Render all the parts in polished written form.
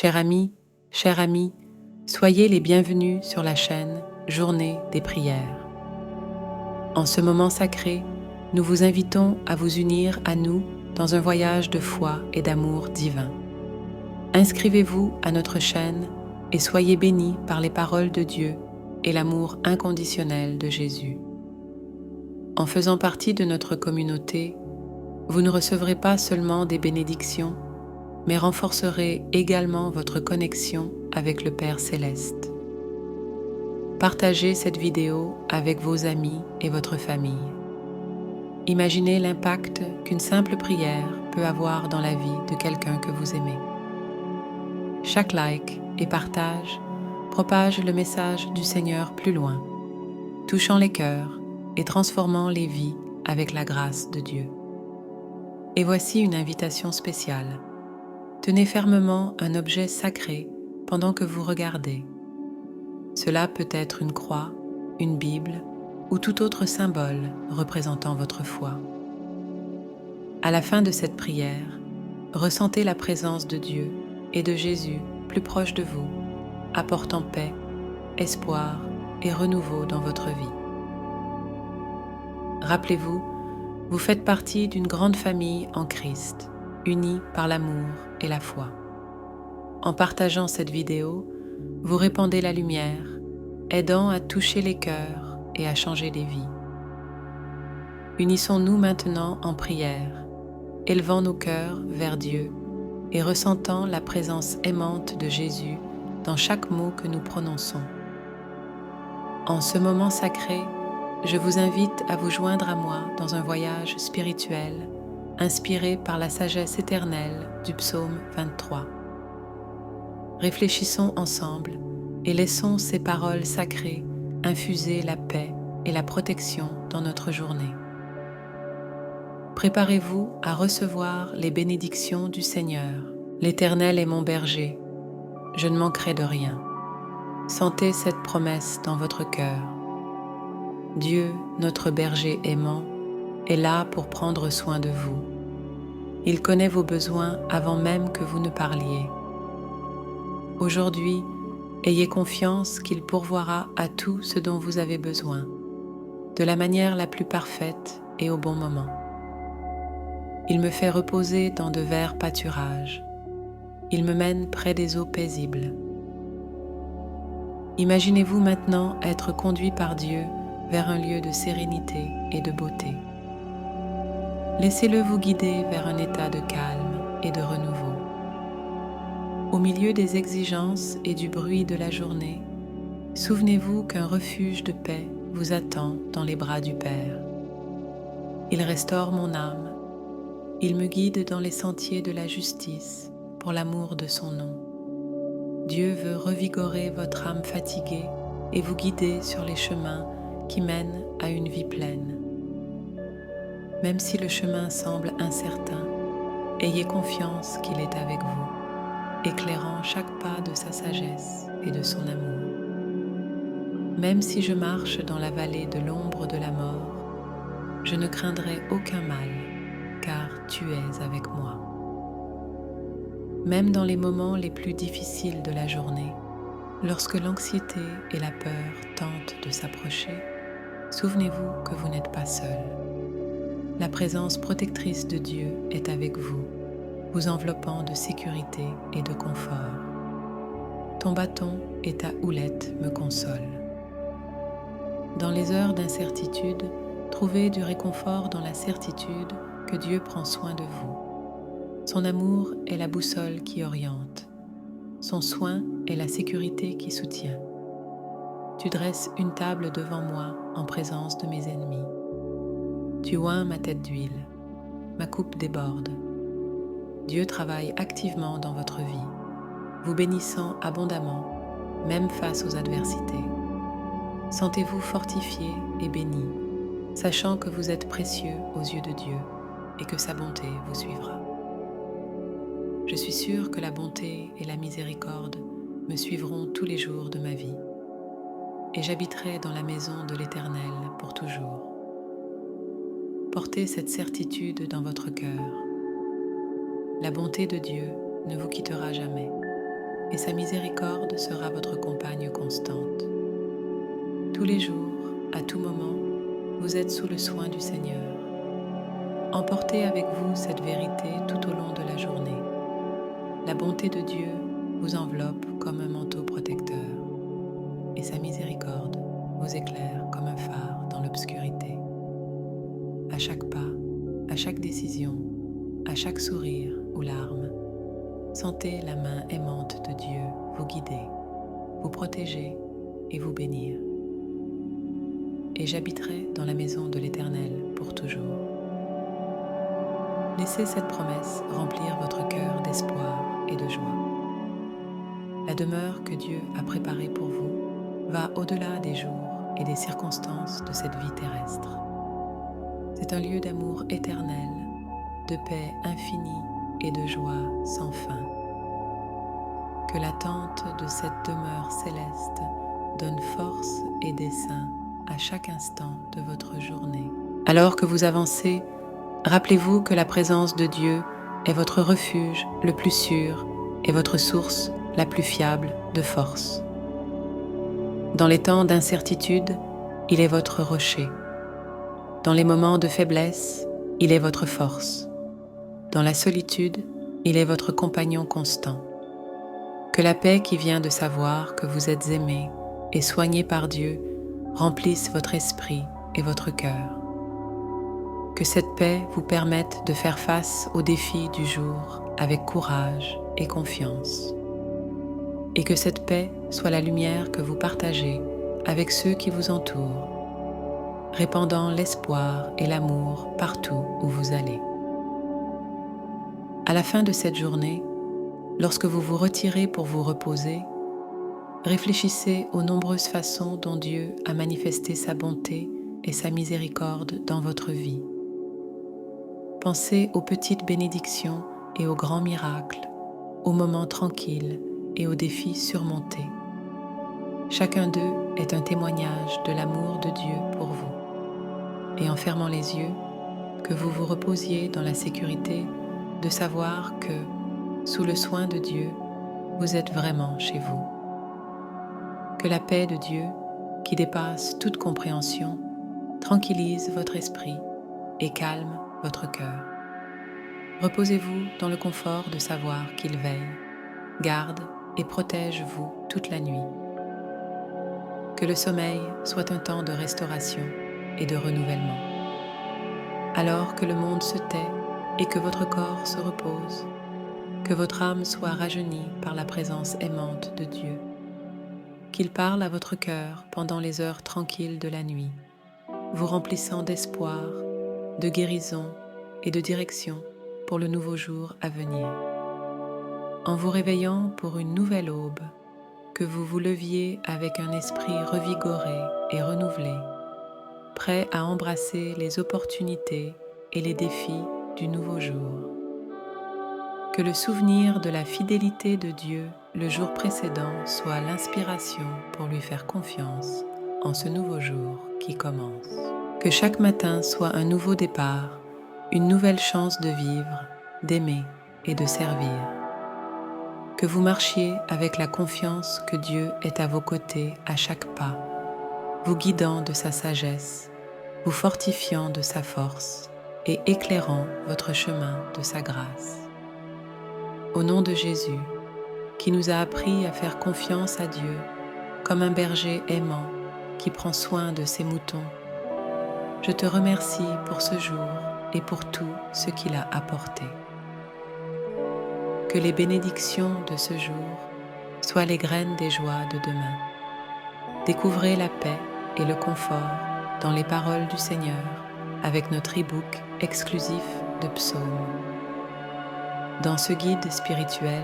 Chers amis, chères amies, soyez les bienvenus sur la chaîne Journée des prières. En ce moment sacré, nous vous invitons à vous unir à nous dans un voyage de foi et d'amour divin. Inscrivez-vous à notre chaîne et soyez bénis par les paroles de Dieu et l'amour inconditionnel de Jésus. En faisant partie de notre communauté, vous ne recevrez pas seulement des bénédictions, mais renforcerez également votre connexion avec le Père Céleste. Partagez cette vidéo avec vos amis et votre famille. Imaginez l'impact qu'une simple prière peut avoir dans la vie de quelqu'un que vous aimez. Chaque like et partage propage le message du Seigneur plus loin, touchant les cœurs et transformant les vies avec la grâce de Dieu. Et voici une invitation spéciale. Tenez fermement un objet sacré pendant que vous regardez. Cela peut être une croix, une Bible ou tout autre symbole représentant votre foi. À la fin de cette prière, ressentez la présence de Dieu et de Jésus plus proche de vous, apportant paix, espoir et renouveau dans votre vie. Rappelez-vous, vous faites partie d'une grande famille en Christ, unie par l'amour et la foi. En partageant cette vidéo, vous répandez la lumière, aidant à toucher les cœurs et à changer les vies. Unissons-nous maintenant en prière, élevant nos cœurs vers Dieu et ressentant la présence aimante de Jésus dans chaque mot que nous prononçons. En ce moment sacré, je vous invite à vous joindre à moi dans un voyage spirituel inspiré par la sagesse éternelle du psaume 23. Réfléchissons ensemble et laissons ces paroles sacrées infuser la paix et la protection dans notre journée. Préparez-vous à recevoir les bénédictions du Seigneur. L'Éternel est mon berger, je ne manquerai de rien. Sentez cette promesse dans votre cœur. Dieu, notre berger aimant, est là pour prendre soin de vous. Il connaît vos besoins avant même que vous ne parliez. Aujourd'hui, ayez confiance qu'il pourvoira à tout ce dont vous avez besoin, de la manière la plus parfaite et au bon moment. Il me fait reposer dans de verts pâturages. Il me mène près des eaux paisibles. Imaginez-vous maintenant être conduit par Dieu vers un lieu de sérénité et de beauté. Laissez-le vous guider vers un état de calme et de renouveau. Au milieu des exigences et du bruit de la journée, souvenez-vous qu'un refuge de paix vous attend dans les bras du Père. Il restaure mon âme. Il me guide dans les sentiers de la justice pour l'amour de son nom. Dieu veut revigorer votre âme fatiguée et vous guider sur les chemins qui mènent à une vie pleine. Même si le chemin semble incertain, ayez confiance qu'il est avec vous, éclairant chaque pas de sa sagesse et de son amour. Même si je marche dans la vallée de l'ombre de la mort, je ne craindrai aucun mal, car tu es avec moi. Même dans les moments les plus difficiles de la journée, lorsque l'anxiété et la peur tentent de s'approcher, souvenez-vous que vous n'êtes pas seul. La présence protectrice de Dieu est avec vous, vous enveloppant de sécurité et de confort. Ton bâton et ta houlette me consolent. Dans les heures d'incertitude, trouvez du réconfort dans la certitude que Dieu prend soin de vous. Son amour est la boussole qui oriente. Son soin est la sécurité qui soutient. Tu dresses une table devant moi en présence de mes ennemis. Tu oins ma tête d'huile, ma coupe déborde. Dieu travaille activement dans votre vie, vous bénissant abondamment, même face aux adversités. Sentez-vous fortifié et béni, sachant que vous êtes précieux aux yeux de Dieu et que sa bonté vous suivra. Je suis sûre que la bonté et la miséricorde me suivront tous les jours de ma vie, et j'habiterai dans la maison de l'Éternel pour toujours. Portez cette certitude dans votre cœur. La bonté de Dieu ne vous quittera jamais. sa miséricorde sera votre compagne constante. Tous les jours, à tout moment, vous êtes sous le soin du Seigneur. Emportez avec vous cette vérité tout au long de la journée. La bonté de Dieu vous enveloppe comme un manteau protecteur et sa miséricorde vous éclaire comme un phare dans l'obscurité. À chaque pas, à chaque décision, à chaque sourire ou larme, sentez la main aimante de Dieu vous guider, vous protéger et vous bénir. Et j'habiterai dans la maison de l'Éternel pour toujours. Laissez cette promesse remplir votre cœur d'espoir et de joie. La demeure que Dieu a préparée pour vous va au-delà des jours et des circonstances de cette vie terrestre. C'est un lieu d'amour éternel, de paix infinie et de joie sans fin. Que l'attente de cette demeure céleste donne force et dessein à chaque instant de votre journée. Alors que vous avancez, rappelez-vous que la présence de Dieu est votre refuge le plus sûr et votre source la plus fiable de force. Dans les temps d'incertitude, il est votre rocher. Dans les moments de faiblesse, il est votre force. Dans la solitude, il est votre compagnon constant. Que la paix qui vient de savoir que vous êtes aimé et soigné par Dieu remplisse votre esprit et votre cœur. Que cette paix vous permette de faire face aux défis du jour avec courage et confiance. Et que cette paix soit la lumière que vous partagez avec ceux qui vous entourent, répandant l'espoir et l'amour partout où vous allez. À la fin de cette journée, lorsque vous vous retirez pour vous reposer, réfléchissez aux nombreuses façons dont Dieu a manifesté sa bonté et sa miséricorde dans votre vie. Pensez aux petites bénédictions et aux grands miracles, aux moments tranquilles et aux défis surmontés. Chacun d'eux est un témoignage de l'amour de Dieu pour vous. Et en fermant les yeux, que vous vous reposiez dans la sécurité de savoir que, sous le soin de Dieu, vous êtes vraiment chez vous. Que la paix de Dieu, qui dépasse toute compréhension, tranquillise votre esprit et calme votre cœur. Reposez-vous dans le confort de savoir qu'il veille, garde et protège vous toute la nuit. Que le sommeil soit un temps de restauration et de renouvellement. Alors que le monde se tait et que votre corps se repose, que votre âme soit rajeunie par la présence aimante de Dieu. Qu'il parle à votre cœur pendant les heures tranquilles de la nuit, vous remplissant d'espoir, de guérison et de direction pour le nouveau jour à venir. En vous réveillant pour une nouvelle aube, que vous vous leviez avec un esprit revigoré et renouvelé, prêt à embrasser les opportunités et les défis du nouveau jour. Que le souvenir de la fidélité de Dieu le jour précédent soit l'inspiration pour lui faire confiance en ce nouveau jour qui commence. Que chaque matin soit un nouveau départ, une nouvelle chance de vivre, d'aimer et de servir. Que vous marchiez avec la confiance que Dieu est à vos côtés à chaque pas, vous guidant de sa sagesse, vous fortifiant de sa force et éclairant votre chemin de sa grâce. Au nom de Jésus, qui nous a appris à faire confiance à Dieu comme un berger aimant qui prend soin de ses moutons, je te remercie pour ce jour et pour tout ce qu'il a apporté. Que les bénédictions de ce jour soient les graines des joies de demain. Découvrez la paix et le confort dans les paroles du Seigneur avec notre e-book exclusif de psaumes. Dans ce guide spirituel,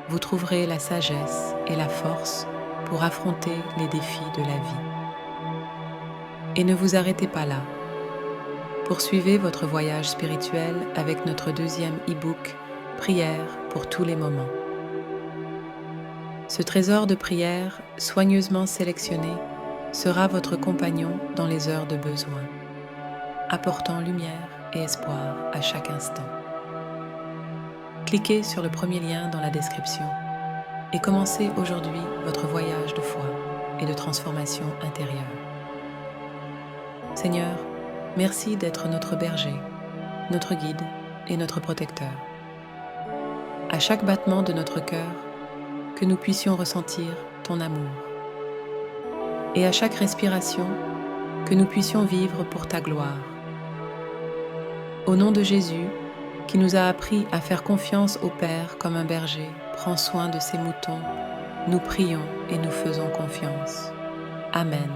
vous trouverez la sagesse et la force pour affronter les défis de la vie. Et ne vous arrêtez pas là. Poursuivez votre voyage spirituel avec notre deuxième e-book « Prière pour tous les moments ». Ce trésor de prière, soigneusement sélectionné, sera votre compagnon dans les heures de besoin, apportant lumière et espoir à chaque instant. Cliquez sur le premier lien dans la description et commencez aujourd'hui votre voyage de foi et de transformation intérieure. Seigneur, merci d'être notre berger, notre guide et notre protecteur. À chaque battement de notre cœur, que nous puissions ressentir ton amour. Et à chaque respiration, que nous puissions vivre pour ta gloire. Au nom de Jésus, qui nous a appris à faire confiance au Père comme un berger prend soin de ses moutons, nous prions et nous faisons confiance. Amen.